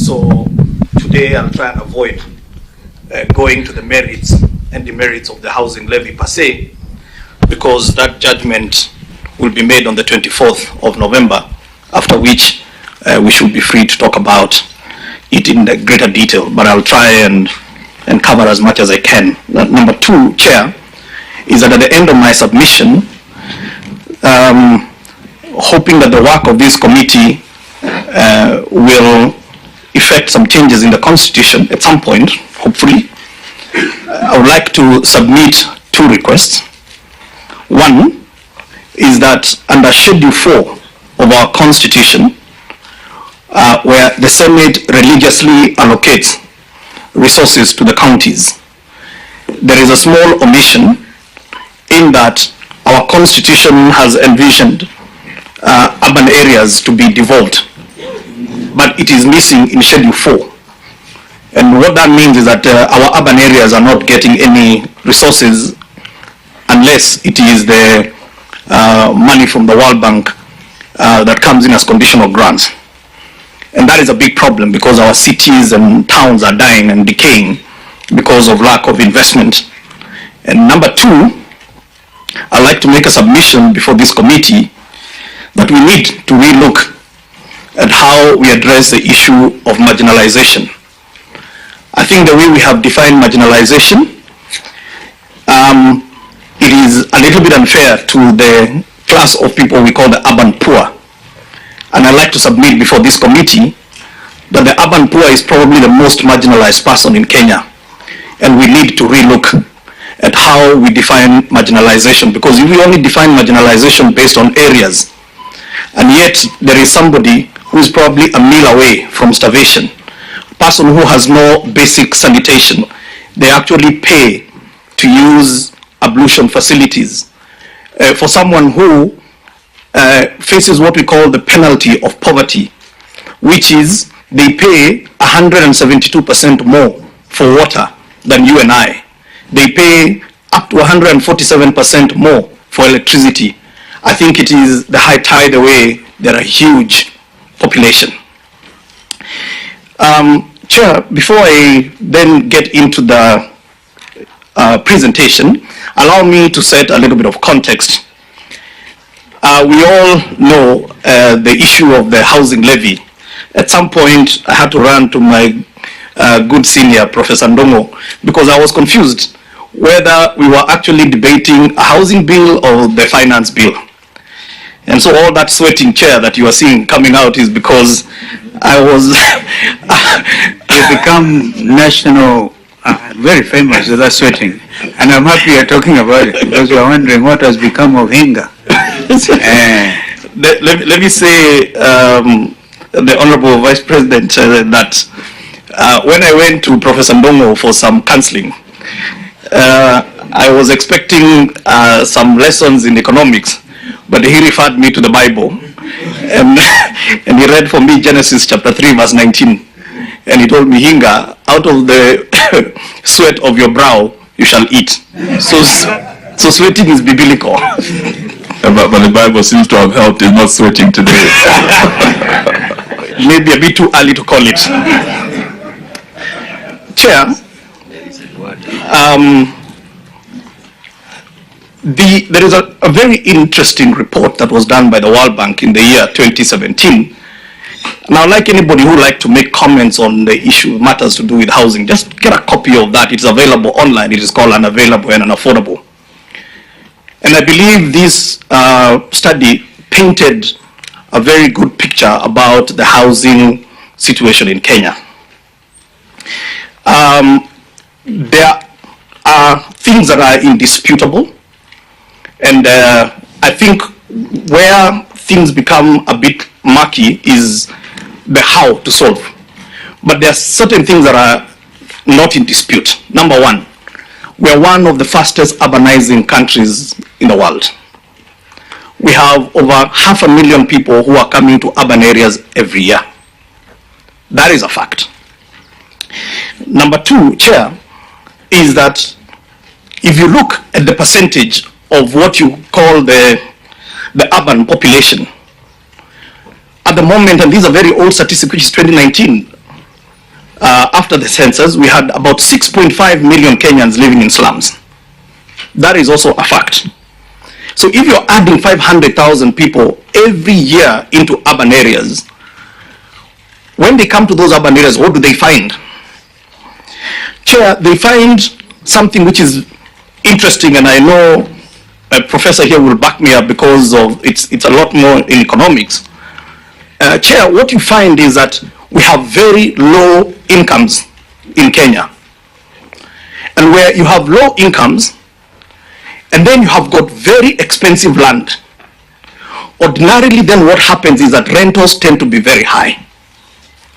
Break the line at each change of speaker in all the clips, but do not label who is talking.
So today I'll try and avoid going to the merits and demerits of the housing levy per se, because that judgment will be made on the 24th of November, after which we should be free to talk about it in greater detail. But I'll try and cover as much as I can. Number two, Chair, is that at the end of my submission, hoping that the work of this committee will effect some changes in the Constitution at some point, hopefully, I would like to submit two requests. One is that under Schedule 4 of our Constitution, where the Senate religiously allocates resources to the counties, there is a small omission in that our Constitution has envisioned urban areas to be devolved, but it is missing in Schedule 4. And what that means is that our urban areas are not getting any resources unless it is the money from the World Bank that comes in as conditional grants. And that is a big problem, because our cities and towns are dying and decaying because of lack of investment. And number two, I'd like to make a submission before this committee that we need to relook at how we address the issue of marginalization. I think the way we have defined marginalization, it is a little bit unfair to the class of people we call the urban poor. And I'd like to submit before this committee that the urban poor is probably the most marginalized person in Kenya. And we need to relook at how we define marginalization, because if we only define marginalization based on areas, and yet there is somebody who is probably a meal away from starvation, person who has no basic sanitation, they actually pay to use ablution facilities. For someone who faces what we call the penalty of poverty, which is they pay 172% more for water than you and I. They pay up to 147% more for electricity. I think it is the high tide away. There are huge population. Chair, before I then get into the presentation, allow me to set a little bit of context. We all know the issue of the housing levy. At some point, I had to run to my good senior, Professor Ndongo, because I was confused whether we were actually debating a housing bill or the finance bill. And so all that sweating, Chair, that you are seeing coming out is because I was...
You become national, very famous with that sweating. And I'm happy you're talking about it, because you're wondering what has become of Hinga.
Let me say, the Honorable Vice President, that when I went to Professor Ndongo for some counseling, I was expecting some lessons in economics, but he referred me to the Bible, and he read for me Genesis chapter 3 verse 19, and he told me, Hinga, out of the sweat of your brow you shall eat. So sweating is biblical.
But the Bible seems to have helped in not sweating today.
Maybe a bit too early to call it. Chair, there is a very interesting report that was done by the World Bank in the year 2017. Now, like anybody who would like to make comments on the issue, matters to do with housing, just get a copy of that. It's available online. It is called Unavailable and Unaffordable. And I believe this study painted a very good picture about the housing situation in Kenya. There are things that are indisputable, and I think where things become a bit murky is the how to solve. But there are certain things that are not in dispute. Number one, we are one of the fastest urbanizing countries in the world. We have over 500,000 people who are coming to urban areas every year. That is a fact. Number two, Chair, is that if you look at the percentage of what you call the urban population, at the moment, and these are very old statistics, which is 2019, after the census, we had about 6.5 million Kenyans living in slums. That is also a fact. So if you're adding 500,000 people every year into urban areas, when they come to those urban areas, what do they find? Chair, they find something which is interesting, and I know a professor here will back me up because of it's a lot more in economics. Chair, what you find is that we have very low incomes in Kenya. And where you have low incomes, and then you have got very expensive land, ordinarily then what happens is that rentals tend to be very high.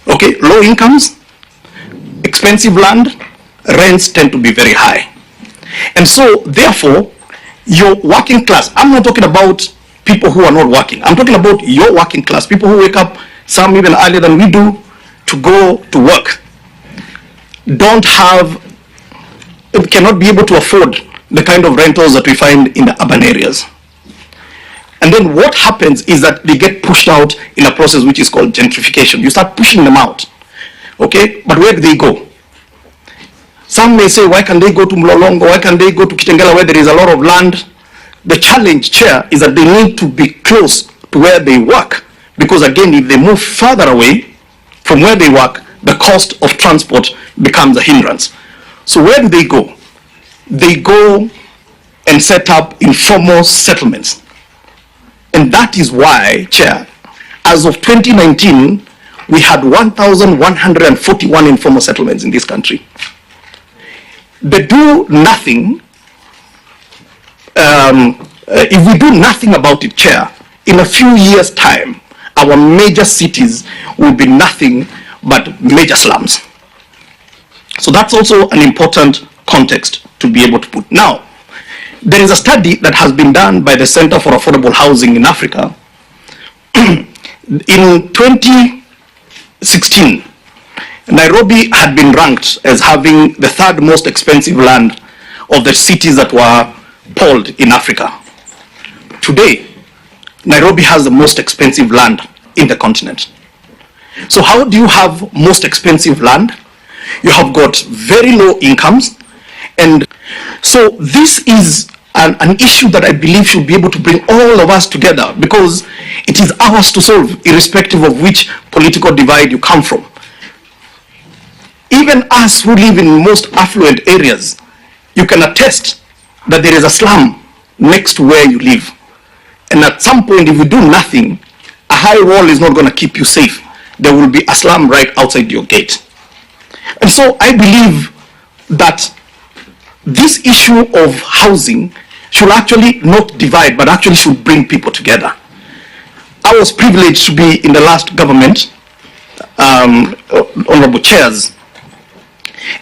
Okay, low incomes, expensive land, rents tend to be very high. And so therefore, your working class, I'm not talking about people who are not working, I'm talking about your working class, people who wake up, some even earlier than we do, to go to work, cannot be able to afford the kind of rentals that we find in the urban areas. And then what happens is that they get pushed out in a process which is called gentrification. You start pushing them out. Okay, but where do they go? Some may say, why can they go to Mlolongo? Why can they go to Kitengela where there is a lot of land? The challenge, Chair, is that they need to be close to where they work. Because again, if they move further away from where they work, the cost of transport becomes a hindrance. So where do they go? They go and set up informal settlements. And that is why, Chair, as of 2019, we had 1,141 informal settlements in this country. They do nothing. If we do nothing about it, Chair, in a few years' time, our major cities will be nothing but major slums. So that's also an important context to be able to put. Now, there is a study that has been done by the Center for Affordable Housing in Africa. In 2016, Nairobi had been ranked as having the third most expensive land of the cities that were polled in Africa. Today, Nairobi has the most expensive land in the continent. So how do you have most expensive land? You have got very low incomes, and so this is an issue that I believe should be able to bring all of us together, because it is ours to solve, irrespective of which political divide you come from. Even us who live in most affluent areas, you can attest that there is a slum next to where you live. And at some point, if you do nothing, a high wall is not going to keep you safe. There will be a slum right outside your gate. And so I believe that this issue of housing should actually not divide, but actually should bring people together. I was privileged to be in the last government, honorable chairs,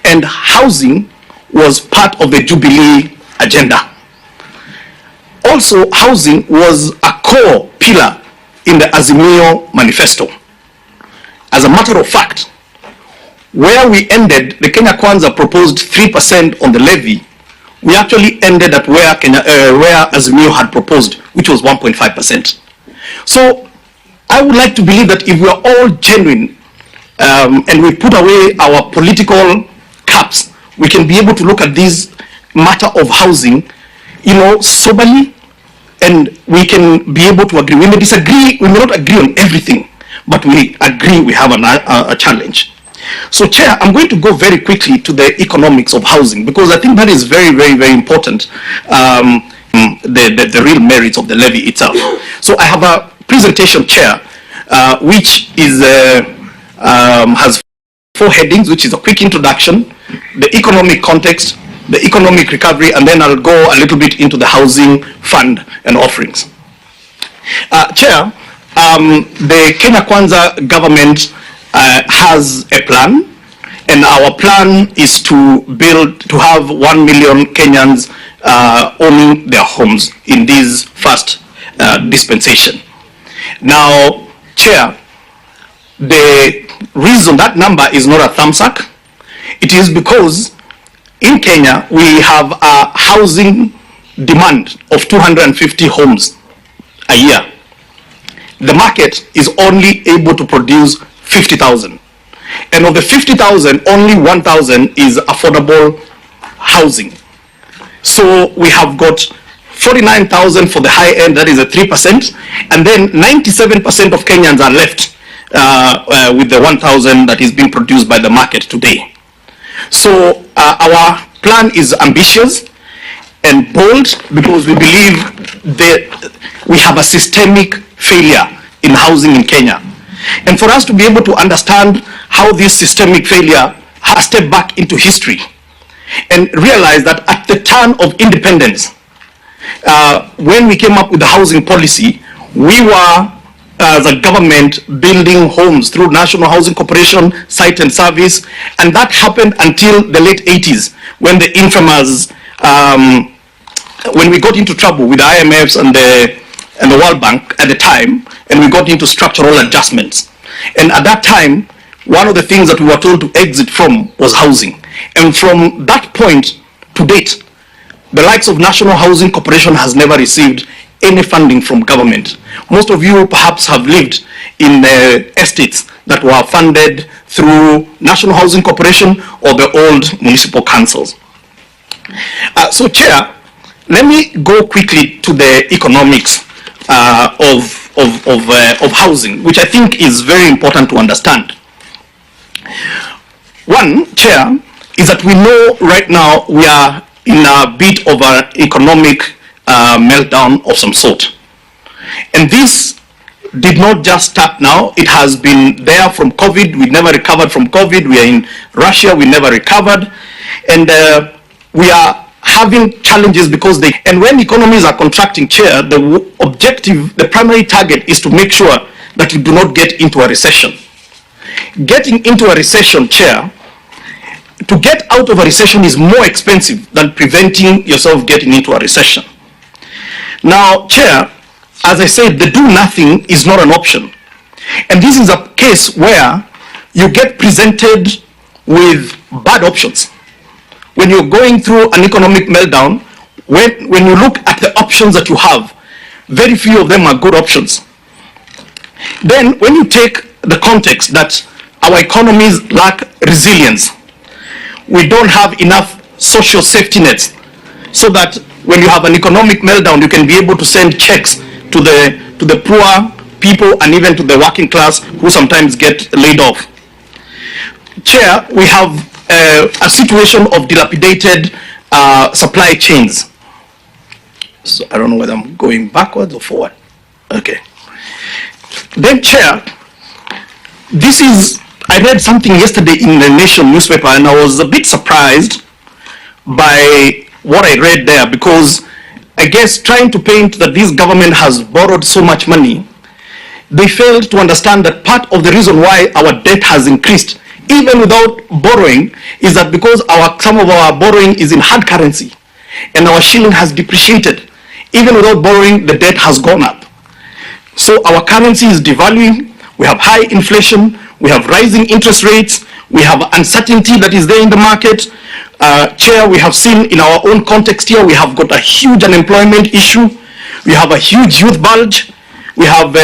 and housing was part of the Jubilee agenda. Also, housing was a core pillar in the Azimio manifesto. As a matter of fact, where we ended, the Kenya Kwanza proposed 3% on the levy. We actually ended at where Azimio had proposed, which was 1.5%. So I would like to believe that if we are all genuine and we put away our political caps, we can be able to look at this matter of housing, soberly, and we can be able to agree. We may disagree, we may not agree on everything, but we agree we have a challenge. So, Chair, I'm going to go very quickly to the economics of housing, because I think that is very, very, very important, the real merits of the levy itself. So I have a presentation, Chair, which is has 4 headings, which is a quick introduction, the economic context, the economic recovery, and then I'll go a little bit into the housing fund and offerings. Chair, the Kenya Kwanza government has a plan, and our plan is to have 1 million Kenyans owning their homes in this first dispensation. Now, Chair, the reason that number is not a thumbsuck, it is because in Kenya we have a housing demand of 250 homes a year. The market is only able to produce 50,000. And of the 50,000, only 1,000 is affordable housing. So we have got 49,000 for the high end, that is a 3%, and then 97% of Kenyans are left with the 1,000 that is being produced by the market today. So our plan is ambitious and bold because we believe that we have a systemic failure in housing in Kenya. And for us to be able to understand how this systemic failure has stepped back into history and realize that at the turn of independence, when we came up with the housing policy, we were, as a government, building homes through National Housing Corporation, site and service, and that happened until the late 80s, when the infamous, when we got into trouble with the IMFs and the World Bank at the time, and we got into structural adjustments. And at that time, one of the things that we were told to exit from was housing. And from that point to date, the likes of National Housing Corporation has never received any funding from government. Most of you perhaps have lived in estates that were funded through National Housing Corporation or the old municipal councils. So, Chair, let me go quickly to the economics of housing, which I think is very important to understand. One, Chair, is that we know right now we are in a bit of an economic meltdown of some sort. And this did not just start now. It has been there from COVID. We never recovered from COVID. We are in Russia. We never recovered. And we are having challenges because and when economies are contracting, Chair, the objective, the primary target is to make sure that you do not get into a recession. Getting into a recession, Chair, to get out of a recession is more expensive than preventing yourself getting into a recession. Now, Chair, as I said, the do nothing is not an option. And this is a case where you get presented with bad options. When you're going through an economic meltdown, when you look at the options that you have, very few of them are good options. Then when you take the context that our economies lack resilience, we don't have enough social safety nets so that when you have an economic meltdown, you can be able to send checks to the poor people and even to the working class who sometimes get laid off. Chair, we have a situation of dilapidated supply chains. So I don't know whether I'm going backwards or forward. Okay. Then, Chair, I read something yesterday in the Nation newspaper and I was a bit surprised by what I read there, because I guess trying to paint that this government has borrowed so much money, they failed to understand that part of the reason why our debt has increased, even without borrowing, is that because some of our borrowing is in hard currency and our shilling has depreciated. Even without borrowing, the debt has gone up. So our currency is devaluing, we have high inflation, we have rising interest rates, we have uncertainty that is there in the market. Chair, we have seen in our own context here, we have got a huge unemployment issue, we have a huge youth bulge, we have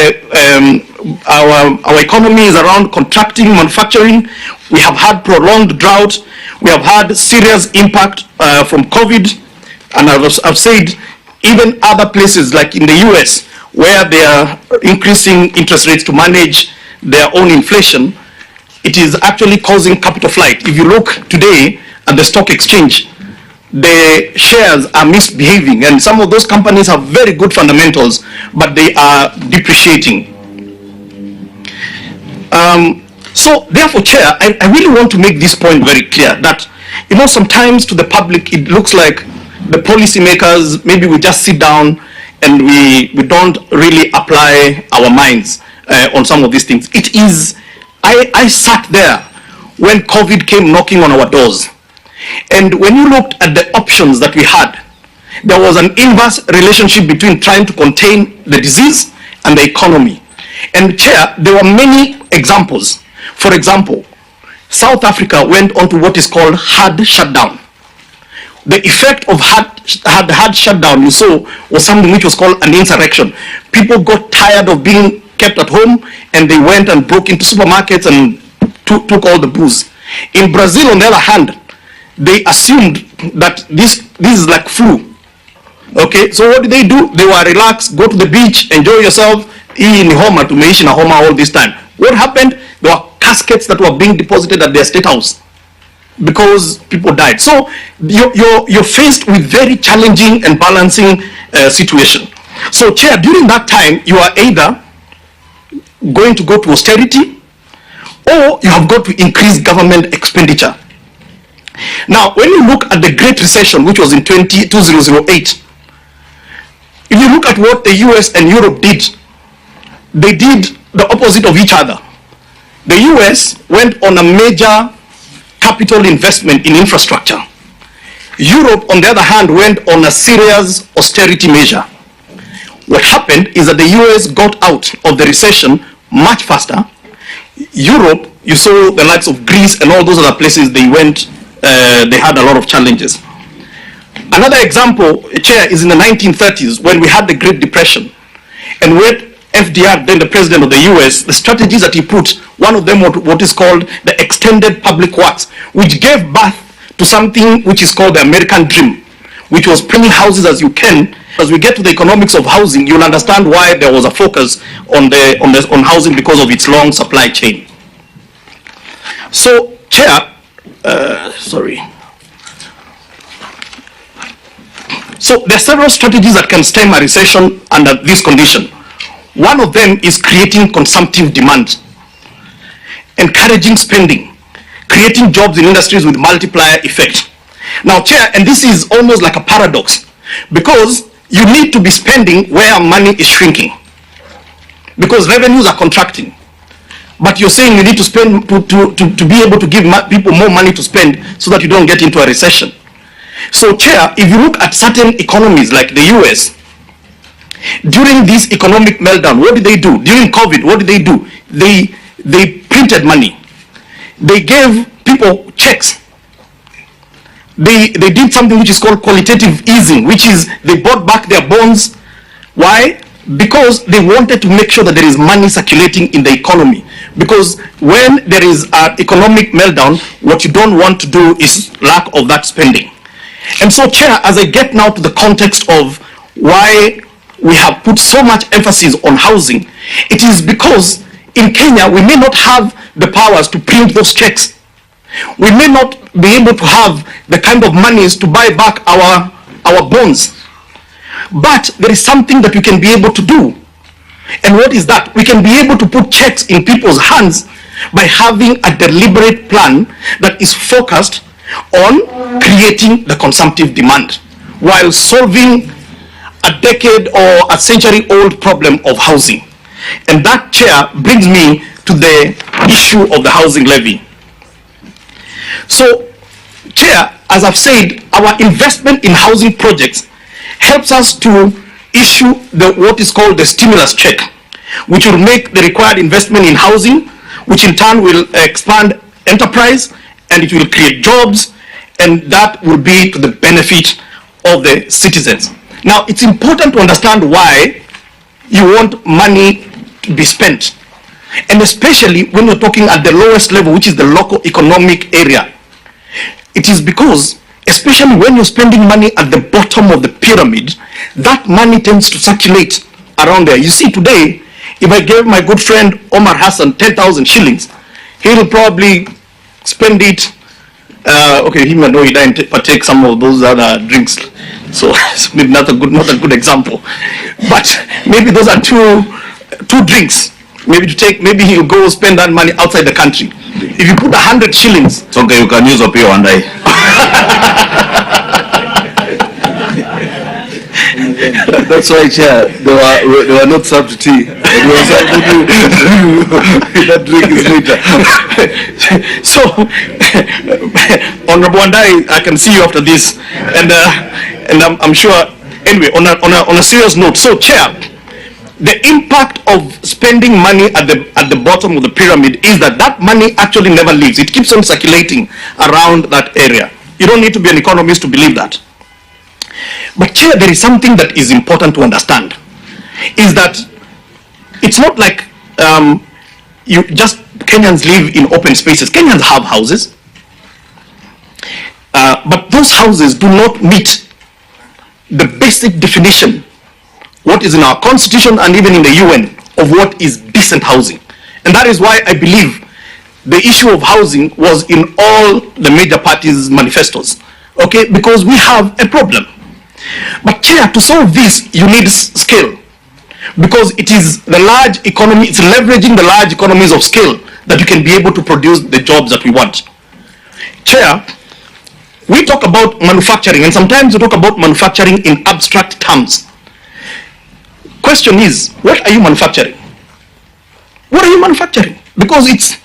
our economy is around contracting, manufacturing, we have had prolonged drought, we have had serious impact from COVID, and I've said even other places like in the US where they are increasing interest rates to manage their own inflation, it is actually causing capital flight. If you look today at the stock exchange, the shares are misbehaving, and some of those companies have very good fundamentals, but they are depreciating. So therefore, Chair, I really want to make this point very clear that, you know, sometimes to the public it looks like the policymakers, maybe we just sit down and we don't really apply our minds on some of these things. It is, I sat there when COVID came knocking on our doors. And when you looked at the options that we had, there was an inverse relationship between trying to contain the disease and the economy. And Chair, there were many examples. For example, South Africa went on to what is called hard shutdown. The effect of hard shutdown, you saw, was something which was called an insurrection. People got tired of being kept at home and they went and broke into supermarkets and took took all the booze. In Brazil, on the other hand, they assumed that this is like flu. Okay, so what did they do? They were relaxed, go to the beach, enjoy yourself, in Homa to Meishi na Homa all this time. What happened? There were caskets that were being deposited at their state house because people died. So you're faced with very challenging and balancing situation. So, Chair, during that time, you are either going to go to austerity or you have got to increase government expenditure. Now, when you look at the Great Recession, which was in 2008, if you look at what the US and Europe did, they did the opposite of each other. The US went on a major capital investment in infrastructure. Europe, on the other hand, went on a serious austerity measure. What happened is that the US got out of the recession much faster. Europe, you saw the likes of Greece and all those other places they went, they had a lot of challenges. Another example, Chair, is in the 1930s when we had the Great Depression. And when FDR, then the president of the US, the strategies that he put, one of them what is called the extended public works, which gave birth to something which is called the American Dream, which was bringing houses as you can. As we get to the economics of housing, you'll understand why there was a focus on housing because of its long supply chain. So, Chair, So there are several strategies that can stem a recession under this condition. One of them is creating consumptive demand, encouraging spending, creating jobs in industries with multiplier effect. Now, Chair, and this is almost like a paradox, because you need to be spending where money is shrinking, because revenues are contracting. But you're saying you need to spend to be able to give people more money to spend so that you don't get into a recession. So, Chair, if you look at certain economies like the US, during this economic meltdown, what did they do? During COVID, what did they do? They printed money. They gave people checks. They did something which is called qualitative easing, which is they bought back their bonds. Why? Because they wanted to make sure that there is money circulating in the economy. Because when there is an economic meltdown, what you don't want to do is lack of that spending. And so, Chair, as I get now to the context of why we have put so much emphasis on housing, it is because in Kenya we may not have the powers to print those checks. We may not be able to have the kind of monies to buy back our bonds. But there is something that we can be able to do. And what is that? We can be able to put checks in people's hands by having a deliberate plan that is focused on creating the consumptive demand while solving a decade or a century-old problem of housing. And that, Chair, brings me to the issue of the housing levy. So, Chair, as I've said, our investment in housing projects helps us to issue what is called the stimulus check, which will make the required investment in housing, which in turn will expand enterprise, and it will create jobs, and that will be to the benefit of the citizens. Now, it's important to understand why you want money to be spent, and especially when you're talking at the lowest level, which is the local economic area. It is because, especially when you're spending money at the bottom of the pyramid, that money tends to circulate around there. You see, today, if I gave my good friend Omar Hassan 10,000 shillings, he will probably spend it. Okay, he may know he didn't partake some of those other drinks, so maybe not a good example. But maybe those are two drinks. Maybe he'll go spend that money outside the country. If you put 100 shillings,
it's okay, you can use up here one day.
That's why, Chair, they were not served to tea. That drink is later.
So, Honorable Wandai, I can see you after this, and I'm sure. Anyway, on a serious note, so, Chair, the impact of spending money at the bottom of the pyramid is that money actually never leaves. It keeps on circulating around that area. You don't need to be an economist to believe that. But, Chair, there is something that is important to understand, is that it's not like you just Kenyans live in open spaces. Kenyans have houses, but those houses do not meet the basic definition, what is in our constitution and even in the UN, of what is decent housing. And that is why I believe the issue of housing was in all the major parties' manifestos, okay, because we have a problem. But Chair, to solve this, you need scale, because it is the large economy, it's leveraging the large economies of scale that you can be able to produce the jobs that we want. Chair, we talk about manufacturing, and sometimes we talk about manufacturing in abstract terms. Question is, what are you manufacturing? What are you manufacturing? Because it's,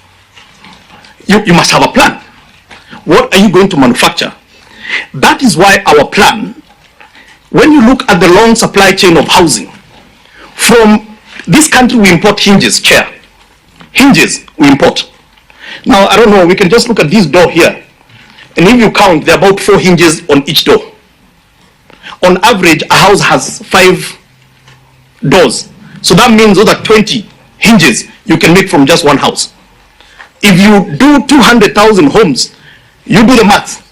you must have a plan. What are you going to manufacture? That is why our plan, when you look at the long supply chain of housing, from this country we import hinges, Chair. Hinges we import. Now, I don't know, we can just look at this door here. And if you count, there are about 4 hinges on each door. On average, a house has 5 doors. So that means those are 20 hinges you can make from just one house. If you do 200,000 homes, you do the math.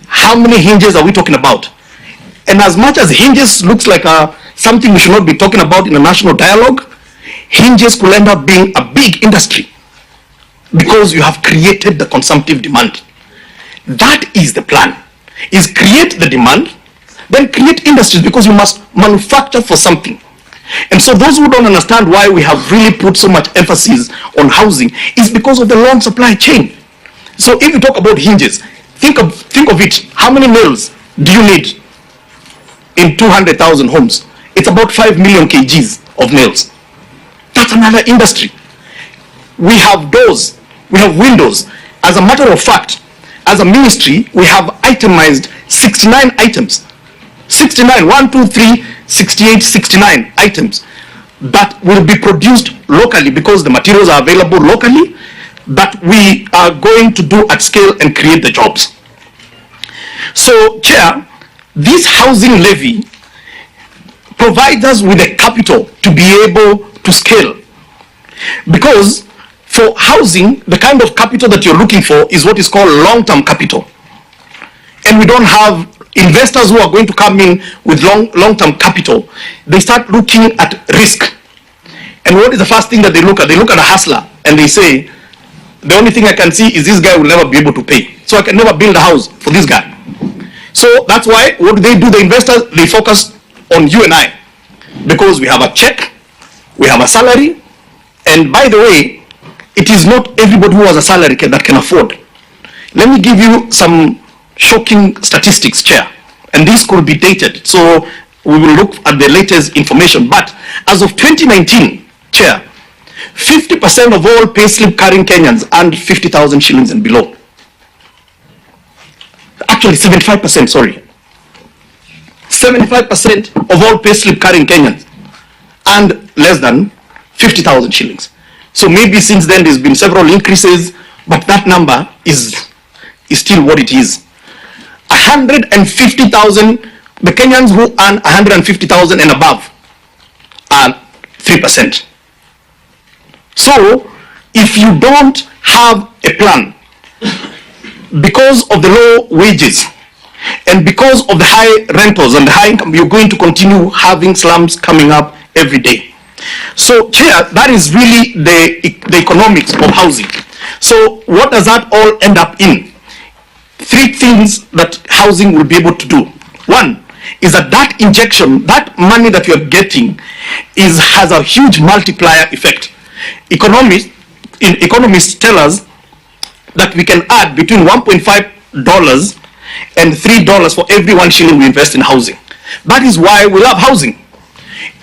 How many hinges are we talking about? And as much as hinges looks like something we should not be talking about in a national dialogue, hinges could end up being a big industry because you have created the consumptive demand. That is the plan, is create the demand, then create industries, because you must manufacture for something. And so those who don't understand why we have really put so much emphasis on housing is because of the long supply chain. So if you talk about hinges, think of it, how many nails do you need in 200,000 homes? It's about 5 million kgs of nails. That's another industry. We have doors, we have windows. As a matter of fact, as a ministry, we have itemized 69 items. 69, 1, 2, 3, 68, 69 items that will be produced locally because the materials are available locally, that we are going to do at scale and create the jobs. So, Chair, this housing levy provides us with the capital to be able to scale. Because for housing, the kind of capital that you're looking for is what is called long-term capital. And we don't have investors who are going to come in with long-term capital. They start looking at risk. And what is the first thing that they look at? They look at a hustler and they say, the only thing I can see is this guy will never be able to pay. So I can never build a house for this guy. So that's why, what do? The investors, they focus on you and I. Because we have a check, we have a salary, and by the way, it is not everybody who has a salary that can afford. Let me give you some shocking statistics, Chair, and this could be dated, so we will look at the latest information. But as of 2019, Chair, 50% of all payslip carrying Kenyans earned 50,000 shillings and below. Actually, 75%, sorry. 75% of all payslip carrying Kenyans earned less than 50,000 shillings. So maybe since then there's been several increases, but that number is still what it is. 150,000, the Kenyans who earn 150,000 and above are 3%. So if you don't have a plan, because of the low wages and because of the high rentals and the high income, you're going to continue having slums coming up every day. So, Chair, that is really the economics of housing. So what does that all end up in? 3 things that housing will be able to do. One is that injection, that money that you're getting has a huge multiplier effect. Economists tell us that we can add between $1.5 and $3 for every 1 shilling we invest in housing. That is why we love housing.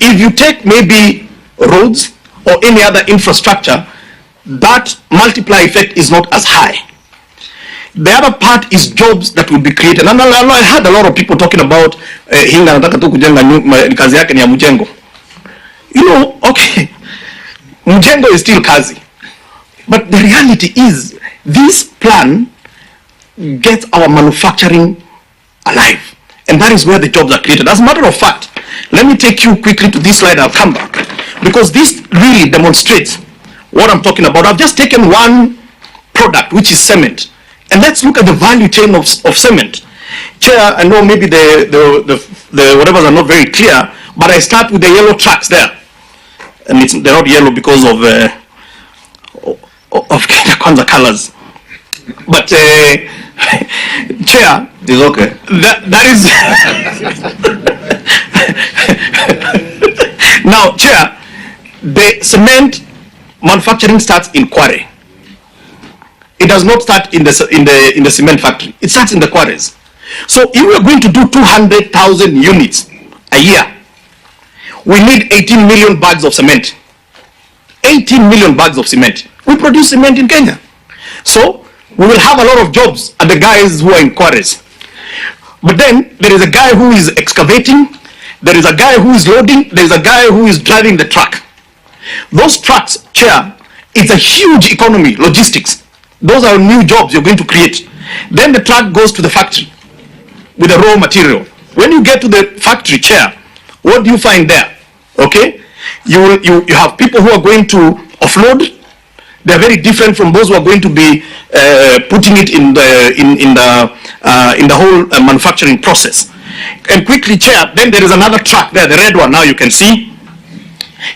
If you take maybe roads or any other infrastructure, that multiplier effect is not as high. The other part is jobs that will be created. And I heard a lot of people talking about Hinga nataka tu kujenga kazi yake ni ya mjengo. You know, okay, mjengo is still kazi. But the reality is, this plan gets our manufacturing alive. And that is where the jobs are created. As a matter of fact, let me take you quickly to this slide, I'll come back. Because this really demonstrates what I'm talking about. I've just taken one product, which is cement. And let's look at the value chain of cement. Chair, I know maybe the whatevers are not very clear, but I start with the yellow tracks there. And they're not yellow because of Kenya Kwanza colors. But Chair,
It's okay.
that is now, Chair, the cement manufacturing starts in quarry. It does not start in the cement factory. It starts in the quarries. So if we are going to do 200,000 units a year, we need 18 million bags of cement. 18 million bags of cement. We produce cement in Kenya. So we will have a lot of jobs at the guys who are in quarries. But then there is a guy who is excavating, there is a guy who is loading, there is a guy who is driving the truck. Those trucks, Chair, it's a huge economy, logistics. Those are new jobs you're going to create. Then the truck goes to the factory with the raw material. When you get to the factory, Chair, what do you find there? Okay, you have people who are going to offload. They are very different from those who are going to be putting it in the whole manufacturing process. And quickly, Chair, then there is another truck there, the red one. Now you can see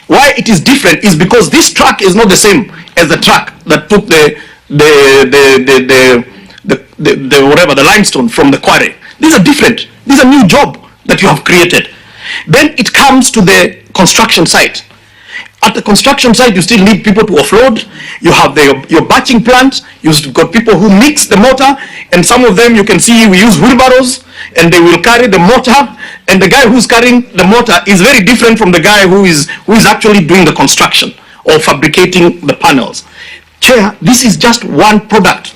why it is different is because this truck is not the same as the truck that took the limestone from the quarry. These are different. These are new job that you have created. Then it comes to the construction site. At the construction site, you still need people to offload. You have your batching plant. You've got people who mix the mortar, and some of them you can see we use wheelbarrows, and they will carry the mortar. And the guy who's carrying the mortar is very different from the guy who is actually doing the construction or fabricating the panels. Chair, this is just one product,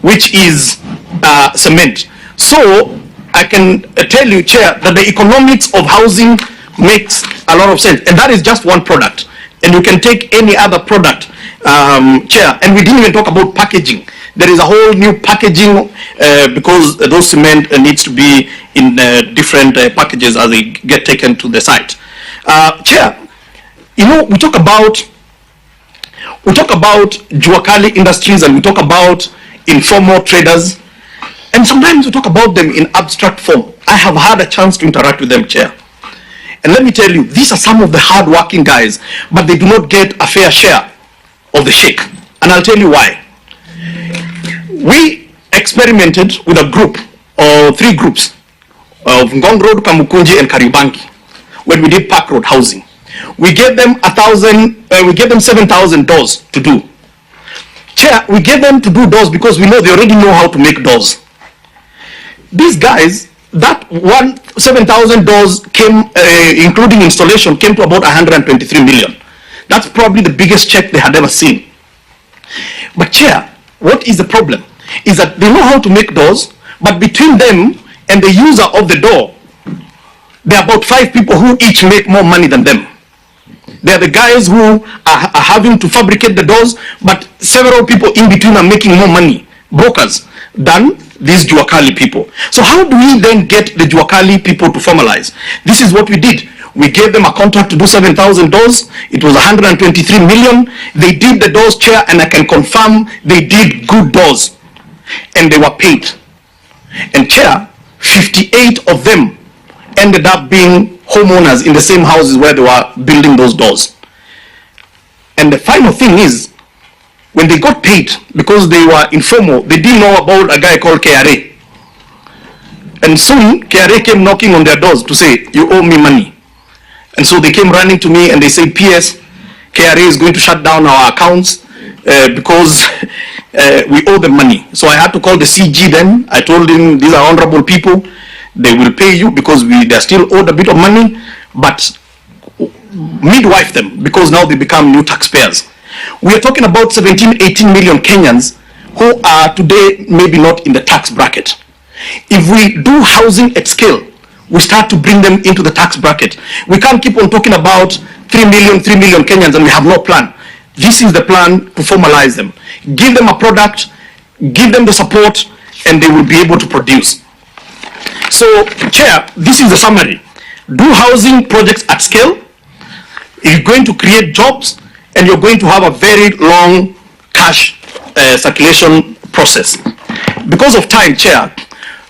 which is cement. So I can tell you, Chair, that the economics of housing makes a lot of sense, and that is just one product. And you can take any other product, Chair, and we didn't even talk about packaging. There is a whole new packaging because those cement needs to be in different packages as they get taken to the site. Chair, you know, we talk about Juakali industries and we talk about informal traders, and sometimes we talk about them in abstract form. I have had a chance to interact with them, Chair. And let me tell you, these are some of the hard-working guys, but they do not get a fair share of the shake. And I'll tell you why. We experimented with a group, or 3 groups, of Ngong Road, Kamukunji, and Karibangi, when we did Park Road housing. We gave them 7,000 doors to do. Chair, we gave them to do doors because we know they already know how to make doors. These guys, that 7,000 doors came, including installation, came to about 123 million. That's probably the biggest check they had ever seen. But Chair, what is the problem? Is that they know how to make doors, but between them and the user of the door, there are about 5 people who each make more money than them. They are the guys who are having to fabricate the doors, but several people in between are making more money, brokers, than these Juakali people. So how do we then get the Juakali people to formalize? This is what we did. We gave them a contract to do 7,000 doors. It was 123 million. They did the doors, Chair, and I can confirm they did good doors. And they were paid. And Chair, 58 of them ended up being homeowners in the same houses where they were building those doors. And the final thing is, when they got paid, because they were informal, they didn't know about a guy called KRA. And soon, KRA came knocking on their doors to say, you owe me money. And so they came running to me and they said, PS, KRA is going to shut down our accounts because we owe them money. So I had to call the CG then. I told him, these are honorable people. They will pay you because they're still owed a bit of money, but midwife them because now they become new taxpayers. We are talking about 17, 18 million Kenyans who are today maybe not in the tax bracket. If we do housing at scale, we start to bring them into the tax bracket. We can't keep on talking about 3 million Kenyans and we have no plan. This is the plan to formalize them. Give them a product, give them the support, and they will be able to produce. So, Chair, this is the summary. Do housing projects at scale. If you're going to create jobs, and you're going to have a very long cash circulation process. Because of time, Chair,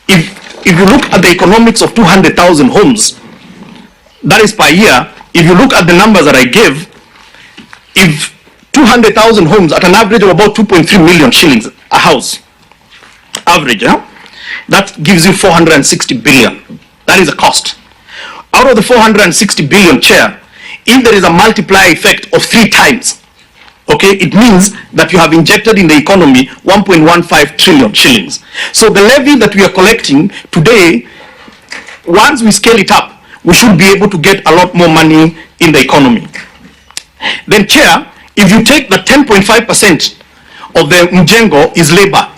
if you look at the economics of 200,000 homes, that is per year, if you look at the numbers that I gave, if 200,000 homes at an average of about 2.3 million shillings a house, average, that gives you 460 billion. That is a cost. Out of the 460 billion, Chair, if there is a multiplier effect of 3 times, okay, it means that you have injected in the economy 1.15 trillion shillings. So the levy that we are collecting today, once we scale it up, we should be able to get a lot more money in the economy. Then, Chair, if you take the 10.5% of the mjengo is labor,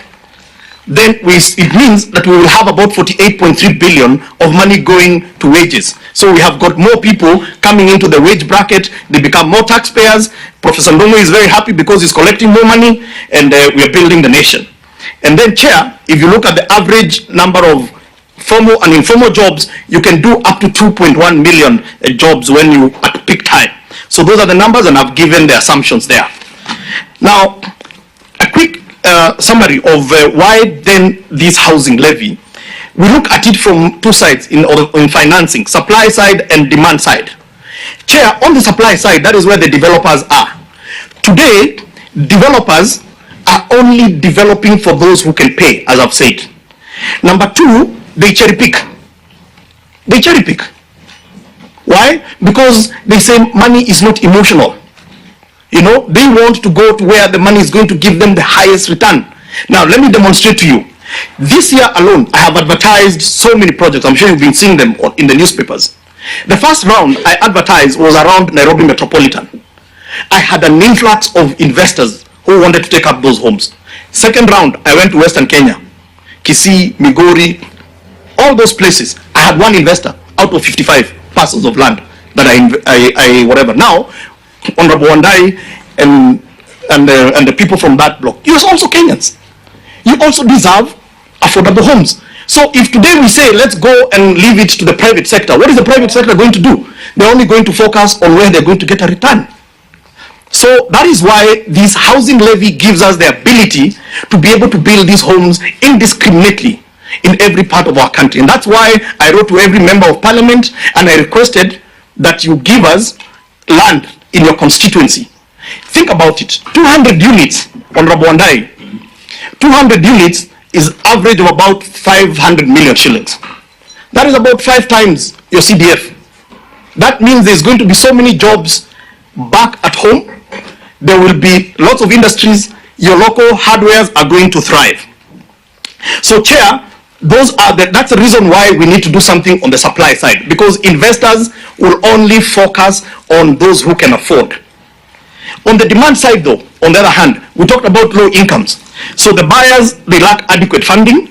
then it means that we will have about 48.3 billion of money going to wages. So we have got more people coming into the wage bracket, they become more taxpayers. Professor Ndongo is very happy because he's collecting more money, and we are building the nation. And then, Chair, if you look at the average number of formal and informal jobs, you can do up to 2.1 million jobs when you at peak time. So those are the numbers, and I've given the assumptions there. Now, a quick summary of why then this housing levy. We look at it from 2 sides in financing, supply side and demand side. Chair, on the supply side, that is where the developers are. Today, developers are only developing for those who can pay, as I've said. Number 2, they cherry pick. They cherry pick. Why? Because they say money is not emotional. You know, they want to go to where the money is going to give them the highest return. Now, let me demonstrate to you. This year alone, I have advertised so many projects. I'm sure you've been seeing them in the newspapers. The first round I advertised was around Nairobi Metropolitan. I had an influx of investors who wanted to take up those homes. Second round, I went to Western Kenya, Kisii, Migori, all those places. I had one investor out of 55 parcels of land that I whatever. Now, Honorable Wandai and the people from that block, you're also Kenyans. You also deserve affordable homes. So if today we say, let's go and leave it to the private sector, what is the private sector going to do? They're only going to focus on where they're going to get a return. So that is why this housing levy gives us the ability to be able to build these homes indiscriminately in every part of our country. And that's why I wrote to every member of parliament and I requested that you give us land in your constituency. Think about it. 200 units, Honorable Wandai, 200 units is average of about 500 million shillings. That is about 5 times your CDF. That means there's going to be so many jobs back at home. There will be lots of industries. Your local hardwares are going to thrive. So, Chair, that's the reason why we need to do something on the supply side, because investors will only focus on those who can afford. On the demand side, though, on the other hand, we talked about low incomes. So the buyers, they lack adequate funding.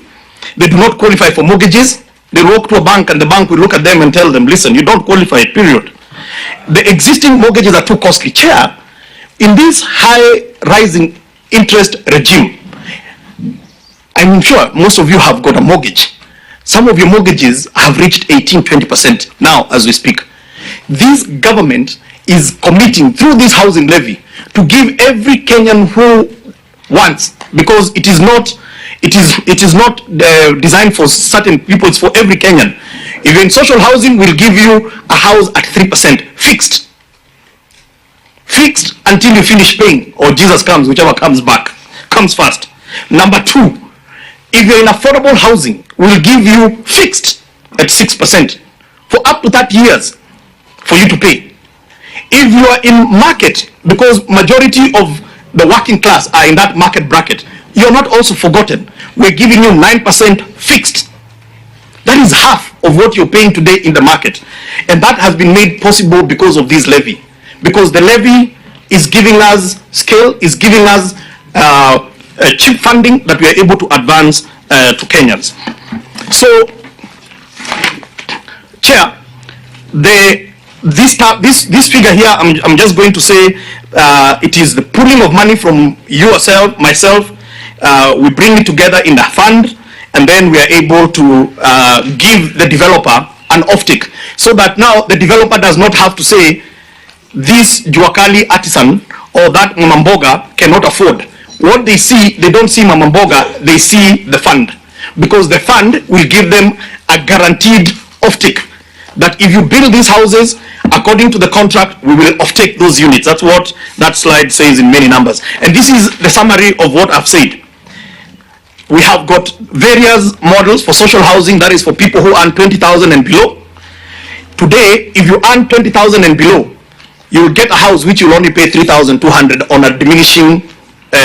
They do not qualify for mortgages. They walk to a bank and the bank will look at them and tell them, listen, you don't qualify, period. The existing mortgages are too costly. Chair, in this high rising interest regime, I'm sure most of you have got a mortgage. Some of your mortgages have reached 18-20% now as we speak. This government is committing through this housing levy to give every Kenyan who wants, because it is not designed for certain people, it's for every Kenyan. Even social housing will give you a house at 3% fixed until you finish paying, or Jesus comes, whichever comes first. Number 2, if you're in affordable housing, we'll give you fixed at 6% for up to 30 years for you to pay. If you are in market, because majority of the working class are in that market bracket, you're not also forgotten. We're giving you 9% fixed. That is half of what you're paying today in the market. And that has been made possible because of this levy. Because the levy is giving us scale, is giving us cheap funding that we are able to advance to Kenyans. So, Chair, this figure here, I'm just going to say it is the pooling of money from yourself, myself. We bring it together in the fund, and then we are able to give the developer an offtake, so that now the developer does not have to say this Juakali artisan or that Mamamboga cannot afford. What they see, they don't see Mamamboga, they see the fund. Because the fund will give them a guaranteed offtake. That if you build these houses, according to the contract, we will offtake those units. That's what that slide says in many numbers. And this is the summary of what I've said. We have got various models for social housing, that is for people who earn 20,000 and below. Today, if you earn 20,000 and below, you will get a house which you'll only pay 3,200 on a diminishing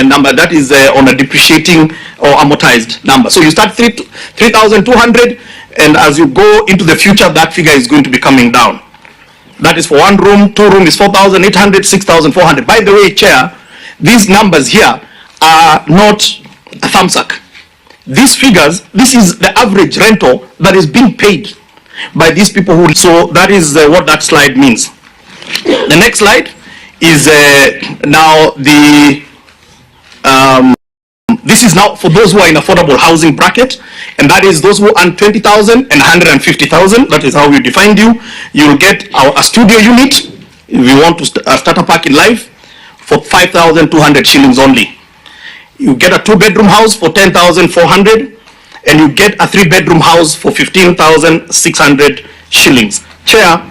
number, that is on a depreciating or amortized number. So you start 3,200, and as you go into the future, that figure is going to be coming down. That is for 1 room, 2 room is 4,800, 6,400. By the way, Chair, these numbers here are not a thumbsuck. These figures, this is the average rental that is being paid by these people who, so that is what that slide means. The next slide is now the, this is now for those who are in affordable housing bracket, and that is those who earn 20,000 and 150,000. That is how we defined you. You will get a studio unit, if you want to start a park in life, for 5,200 shillings only. You get a 2-bedroom house for 10,400, and you get a 3-bedroom house for 15,600 shillings. Chair,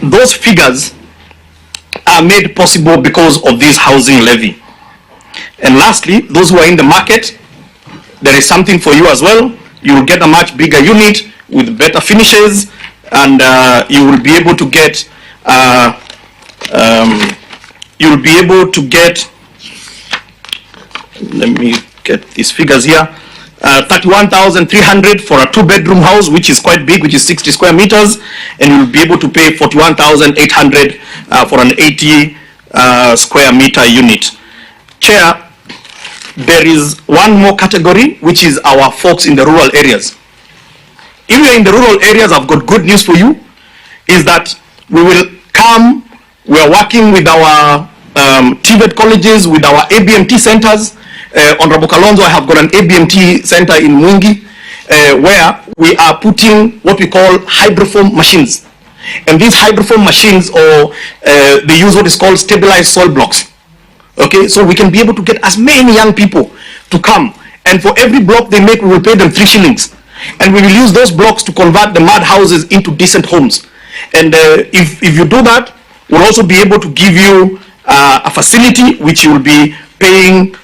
those figures are made possible because of this housing levy. And lastly, those who are in the market, there is something for you as well. You will get a much bigger unit with better finishes, and you will be able to get let me get these figures here, 31,300 for a 2-bedroom house, which is quite big, which is 60 square meters, and you will be able to pay 41,800 for an 80 square meter unit. Chair, there is one more category, which is our folks in the rural areas. If you're in the rural areas, I've got good news for you, is that we will come, we are working with our TVET colleges, with our ABMT centers. Honorable Kalonzo, I have got an ABMT center in Mwingi, where we are putting what we call hydroform machines. And these hydroform machines, or they use what is called stabilized soil blocks. Okay, so we can be able to get as many young people to come, and for every block they make, we will pay them 3 shillings. And we will use those blocks to convert the mud houses into decent homes. And if you do that, we'll also be able to give you a facility which you will be paying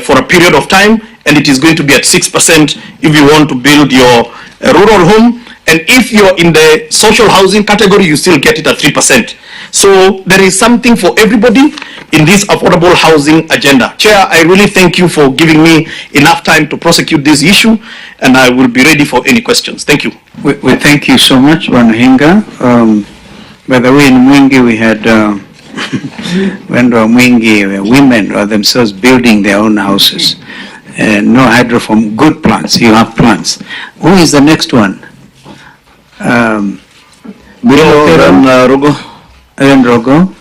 for a period of time, and it is going to be at 6% if you want to build your rural home. And if you're in the social housing category, you still get it at 3%. So there is something for everybody in this affordable housing agenda. Chair, I really thank you for giving me enough time to prosecute this issue, and I will be ready for any questions. Thank you.
We thank you so much, Hinga. By the way, in Mwingi we had when Mwingi women are themselves building their own houses. No hydroform, good plants. You have plants. Who is the next one? Rogo.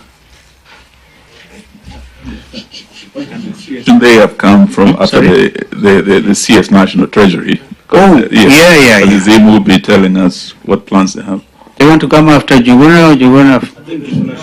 They have come from after the CS National Treasury.
Oh, yeah.
They will be telling us what plans they have.
They want to come after Juguna or Juguna?